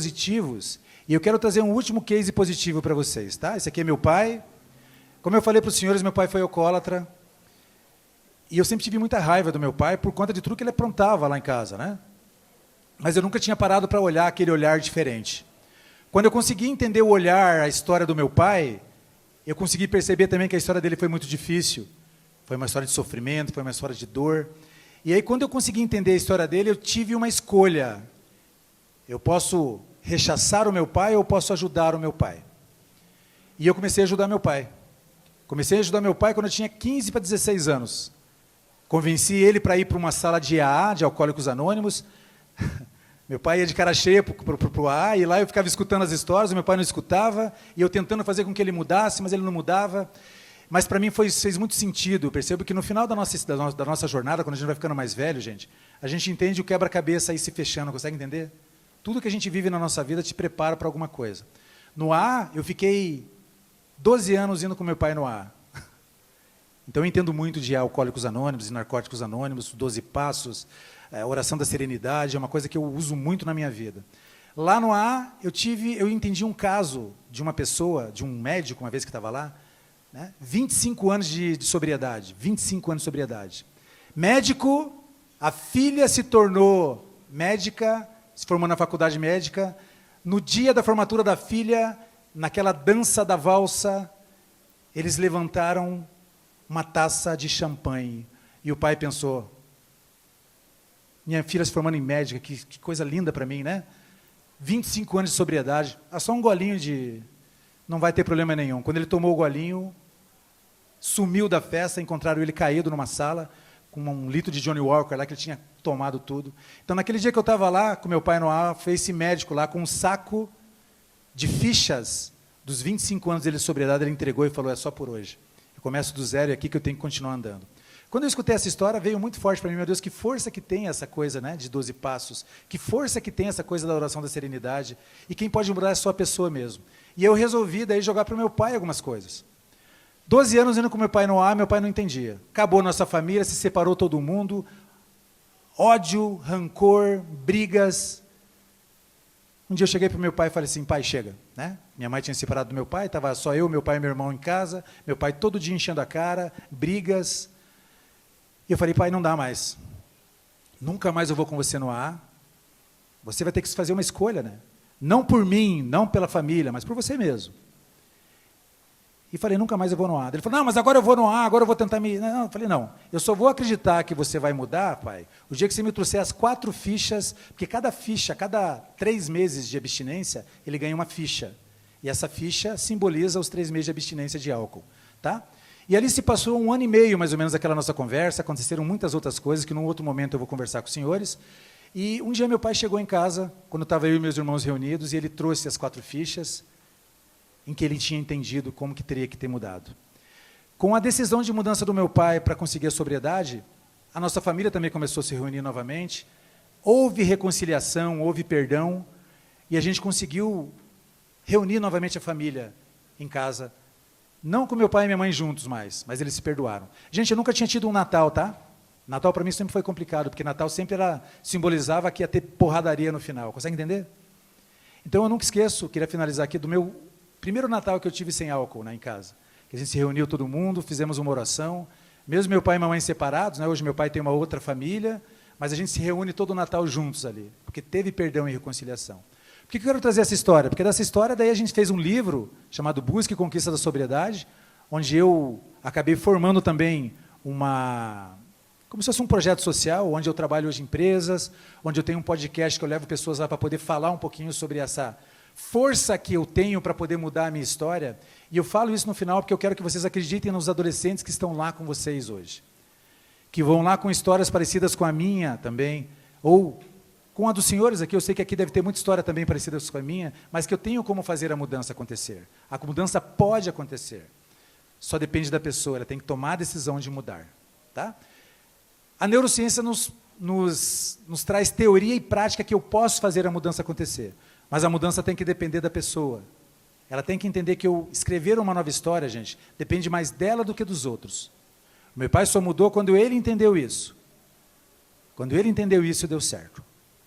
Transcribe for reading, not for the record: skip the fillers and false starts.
positivos, e eu quero trazer um último case positivo para vocês, tá? Esse aqui é meu pai. Como eu falei para os senhores, meu pai foi alcoólatra, e eu sempre tive muita raiva do meu pai por conta de tudo que ele aprontava lá em casa, né? Mas eu nunca tinha parado para olhar aquele olhar diferente. Quando eu consegui entender o olhar, a história do meu pai, eu consegui perceber também que a história dele foi muito difícil. Foi uma história de sofrimento, foi uma história de dor. E aí, quando eu consegui entender a história dele, eu tive uma escolha. Eu posso rechaçar o meu pai ou posso ajudar o meu pai? E eu comecei a ajudar meu pai. Comecei a ajudar meu pai quando eu tinha 15 para 16 anos. Convenci ele para ir para uma sala de AA, de Alcoólicos Anônimos. Meu pai ia de cara cheia para o AA, e lá eu ficava escutando as histórias, o meu pai não escutava, e eu tentando fazer com que ele mudasse, mas ele não mudava. Mas para mim fez muito sentido. Eu percebo que no final da nossa jornada, quando a gente vai ficando mais velho, a gente entende o quebra-cabeça aí se fechando, consegue entender? Tudo que a gente vive na nossa vida te prepara para alguma coisa. No AA, eu fiquei 12 anos indo com meu pai no AA. Então eu entendo muito de Alcoólicos Anônimos e Narcóticos Anônimos, 12 Passos, oração da serenidade, é uma coisa que eu uso muito na minha vida. Lá no AA, eu entendi um caso de uma pessoa, de um médico, uma vez que estava lá, né? 25 anos de sobriedade, 25 anos de sobriedade. Médico, a filha se tornou médica, se formou na faculdade médica, no dia da formatura da filha, naquela dança da valsa, eles levantaram uma taça de champanhe, e o pai pensou, minha filha se formando em médica, que coisa linda para mim, né? 25 anos de sobriedade, só um golinho de... não vai ter problema nenhum. Quando ele tomou o golinho, sumiu da festa, encontraram ele caído numa sala, com um litro de Johnny Walker lá, que ele tinha tomado tudo. Então, naquele dia que eu estava lá, com meu pai no ar, foi esse médico lá, com um saco de fichas dos 25 anos dele de sobriedade, ele entregou e falou, é só por hoje. Eu começo do zero e é aqui que eu tenho que continuar andando. Quando eu escutei essa história, veio muito forte para mim, meu Deus, que força que tem essa coisa, né, de 12 passos, que força que tem essa coisa da oração da serenidade, e quem pode mudar é só a pessoa mesmo. E eu resolvi daí jogar para o meu pai algumas coisas. 12 anos indo com meu pai no ar, meu pai não entendia. Acabou nossa família, se separou todo mundo, ódio, rancor, brigas. Um dia eu cheguei para o meu pai e falei assim, pai, chega. Né? Minha mãe tinha se separado do meu pai, estava só eu, meu pai e meu irmão em casa, meu pai todo dia enchendo a cara, brigas. E eu falei, pai, não dá mais. Nunca mais eu vou com você no AA. Você vai ter que fazer uma escolha, né? Não por mim, não pela família, mas por você mesmo. E falei, nunca mais eu vou no AA. Ele falou, não, mas agora eu vou no AA, agora eu vou tentar me... Não, eu falei, não, eu só vou acreditar que você vai mudar, pai, o dia que você me trouxer as 4 fichas, porque cada ficha, cada 3 meses de abstinência, ele ganha uma ficha. E essa ficha simboliza os 3 meses de abstinência de álcool. Tá? E ali se passou 1 ano e meio, mais ou menos, aquela nossa conversa, aconteceram muitas outras coisas, que num outro momento eu vou conversar com os senhores. E um dia meu pai chegou em casa, quando estava eu e meus irmãos reunidos, e ele trouxe as 4 fichas, em que ele tinha entendido como que teria que ter mudado. Com a decisão de mudança do meu pai para conseguir a sobriedade, a nossa família também começou a se reunir novamente, houve reconciliação, houve perdão, e a gente conseguiu reunir novamente a família em casa, não com meu pai e minha mãe juntos mais, mas eles se perdoaram. Gente, eu nunca tinha tido um Natal, tá? Natal para mim sempre foi complicado, porque Natal sempre simbolizava que ia ter porradaria no final, consegue entender? Então eu nunca esqueço, queria finalizar aqui, do meu primeiro Natal que eu tive sem álcool, né, em casa. Que a gente se reuniu todo mundo, fizemos uma oração, mesmo meu pai e minha mãe separados, né, hoje meu pai tem uma outra família, mas a gente se reúne todo o Natal juntos ali, porque teve perdão e reconciliação. Por que eu quero trazer essa história? Porque dessa história daí a gente fez um livro chamado Busca e Conquista da Sobriedade, onde eu acabei formando também como se fosse um projeto social, onde eu trabalho hoje em empresas, onde eu tenho um podcast que eu levo pessoas lá para poder falar um pouquinho sobre essa força que eu tenho para poder mudar a minha história, e eu falo isso no final porque eu quero que vocês acreditem nos adolescentes que estão lá com vocês hoje, que vão lá com histórias parecidas com a minha também, ou com a dos senhores aqui, eu sei que aqui deve ter muita história também parecida com a minha, mas que eu tenho como fazer a mudança acontecer. A mudança pode acontecer, só depende da pessoa, ela tem que tomar a decisão de mudar. Tá? A neurociência nos traz teoria e prática que eu posso fazer a mudança acontecer. Mas a mudança tem que depender da pessoa. Ela tem que entender que eu escrever uma nova história, gente, depende mais dela do que dos outros. Meu pai só mudou quando ele entendeu isso. Quando ele entendeu isso, deu certo.